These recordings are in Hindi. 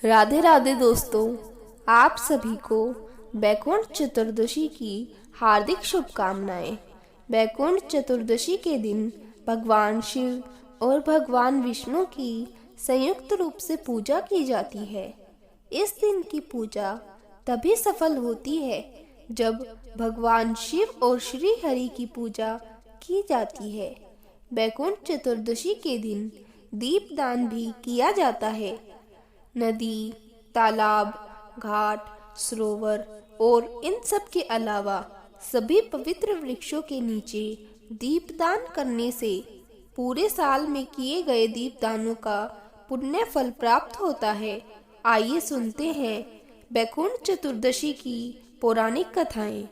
राधे राधे दोस्तों, आप सभी को बैकुंठ चतुर्दशी की हार्दिक शुभकामनाएं। बैकुंठ चतुर्दशी के दिन भगवान शिव और भगवान विष्णु की संयुक्त रूप से पूजा की जाती है। इस दिन की पूजा तभी सफल होती है जब भगवान शिव और श्री हरि की पूजा की जाती है। बैकुंठ चतुर्दशी के दिन दीपदान भी किया जाता है। नदी, तालाब, घाट, सरोवर और इन सब के अलावा सभी पवित्र वृक्षों के नीचे दीपदान करने से पूरे साल में किए गए दीपदानों का पुण्य फल प्राप्त होता है। आइए सुनते हैं बैकुंठ चतुर्दशी की पौराणिक कथाएं।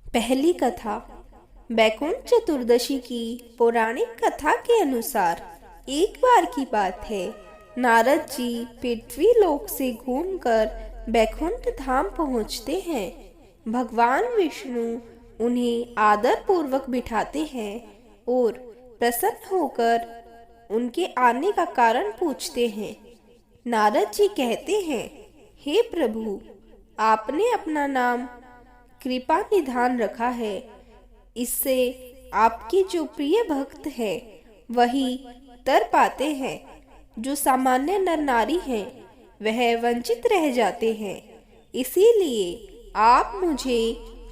पहली कथा। बैकुंठ चतुर्दशी की पौराणिक कथा के अनुसार एक बार की बात है, नारद जी पृथ्वी लोक से घूमकर बैकुंठ धाम पहुंचते हैं। भगवान विष्णु उन्हें आदर पूर्वक बिठाते हैं और प्रसन्न होकर उनके आने का कारण पूछते हैं। नारद जी कहते हैं, हे प्रभु, आपने अपना नाम कृपा निधान रखा है। इससे आपके जो प्रिय भक्त है वही तर पाते हैं। जो सामान्य नर नारी हैं वह वंचित रह जाते हैं। इसीलिए आप मुझे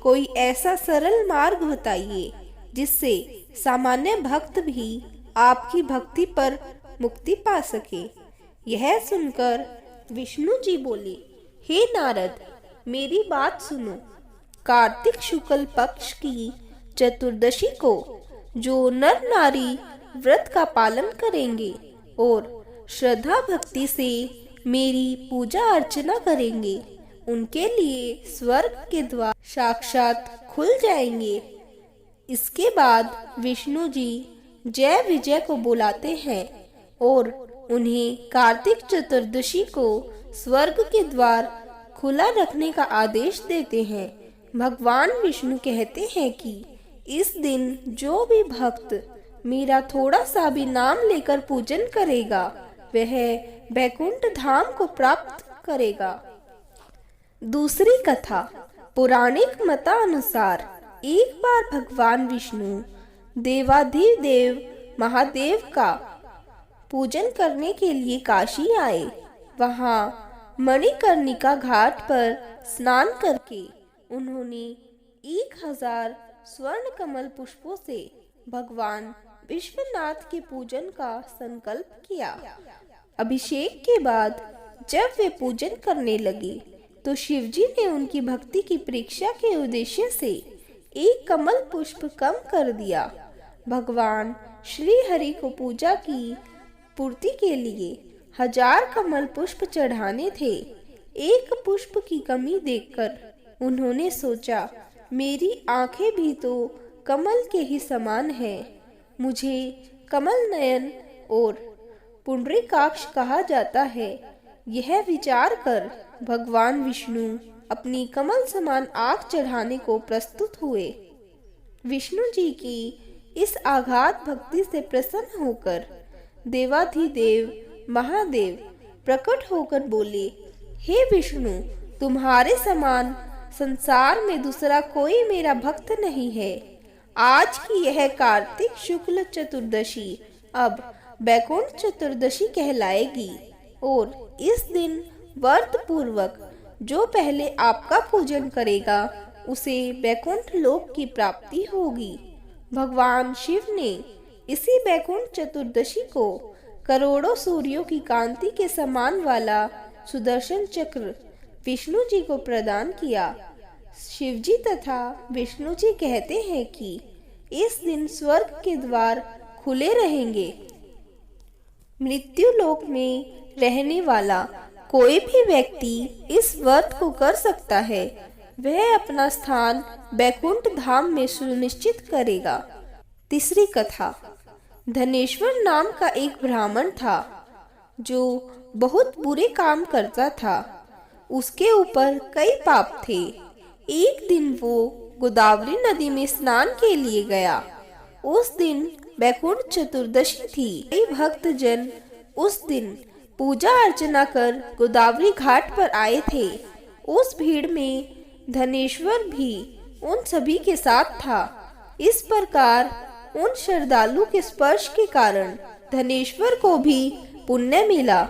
कोई ऐसा सरल मार्ग बताइए जिससे सामान्य भक्त भी आपकी भक्ति पर मुक्ति पा सके। यह सुनकर विष्णु जी बोले, हे नारद, मेरी बात सुनो। कार्तिक शुक्ल पक्ष की चतुर्दशी को जो नर नारी व्रत का पालन करेंगे और श्रद्धा भक्ति से मेरी पूजा अर्चना करेंगे, उनके लिए स्वर्ग के द्वार साक्षात खुल जाएंगे। इसके बाद विष्णु जी जय विजय को बुलाते हैं और उन्हें कार्तिक चतुर्दशी को स्वर्ग के द्वार खुला रखने का आदेश देते हैं। भगवान विष्णु कहते हैं कि इस दिन जो भी भक्त मेरा थोड़ा सा भी नाम लेकर पूजन करेगा वह बैकुंठ धाम को प्राप्त करेगा। दूसरी कथा। पौराणिक मतानुसार एक बार भगवान विष्णु देवाधिदेव महादेव का पूजन करने के लिए काशी आए। वहां मणिकर्णिका घाट पर स्नान करके उन्होंने 1000 स्वर्ण कमल पुष्पों से भगवान विश्वनाथ के पूजन का संकल्प किया। अभिषेक के बाद जब वे पूजन करने लगे तो शिवजी ने उनकी भक्ति की परीक्षा के उद्देश्य से एक कमल पुष्प कम कर दिया। भगवान श्री हरि को पूजा की पूर्ति के लिए 1000 कमल पुष्प चढ़ाने थे। एक पुष्प की कमी देखकर उन्होंने सोचा, मेरी आंखें भी तो कमल के ही समान हैं। मुझे कमल नयन और पुंडरीकाक्ष कहा जाता है। यह विचार कर भगवान विष्णु अपनी कमल समान आँख चढ़ाने को प्रस्तुत हुए। विष्णु जी की इस आघात भक्ति से प्रसन्न होकर देवाधिदेव महादेव प्रकट होकर बोले, हे विष्णु, तुम्हारे समान संसार में दूसरा कोई मेरा भक्त नहीं है। आज की यह कार्तिक शुक्ल चतुर्दशी अब बैकुंठ चतुर्दशी कहलाएगी और इस दिन व्रत पूर्वक जो पहले आपका पूजन करेगा उसे बैकुंठ लोक की प्राप्ति होगी। भगवान शिव ने इसी बैकुंठ चतुर्दशी को करोड़ों सूर्यों की कांति के समान वाला सुदर्शन चक्र विष्णु जी को प्रदान किया। शिवजी तथा विष्णु जी कहते हैं कि इस दिन स्वर्ग के द्वार खुले रहेंगे। मृत्यु लोक में रहने वाला कोई भी व्यक्ति इस व्रत को कर सकता है। वह अपना स्थान बैकुंठ धाम में सुनिश्चित करेगा। तीसरी कथा। धनेश्वर नाम का एक ब्राह्मण था जो बहुत बुरे काम करता था। उसके ऊपर कई पाप थे। एक दिन वो गोदावरी नदी में स्नान के लिए गया। उस दिन बैकुंठ चतुर्दशी थी। कई भक्तजन उस दिन पूजा अर्चना कर गोदावरी घाट पर आए थे। उस भीड़ में धनेश्वर भी उन सभी के साथ था। इस प्रकार उन श्रद्धालु के स्पर्श के कारण धनेश्वर को भी पुण्य मिला।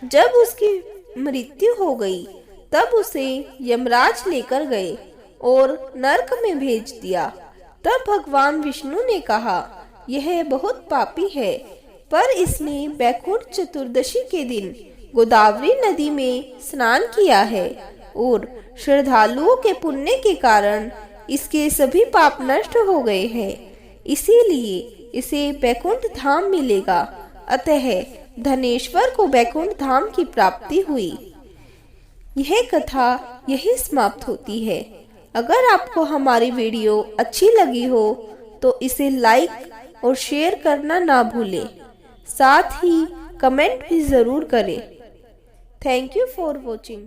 जब उसकी मृत्यु हो गई तब उसे यमराज लेकर गए और नरक में भेज दिया। तब भगवान विष्णु ने कहा, यह बहुत पापी है, पर इसने वैकुंठ चतुर्दशी के दिन गोदावरी नदी में स्नान किया है और श्रद्धालुओं के पुण्य के कारण इसके सभी पाप नष्ट हो गए हैं, इसीलिए इसे वैकुंठ धाम मिलेगा। अतः धनेश्वर को वैकुंठ धाम की प्राप्ति हुई। यह कथा यही समाप्त होती है। अगर आपको हमारी वीडियो अच्छी लगी हो तो इसे लाइक और शेयर करना ना भूलें। साथ ही कमेंट भी ज़रूर करें। Thank you for watching.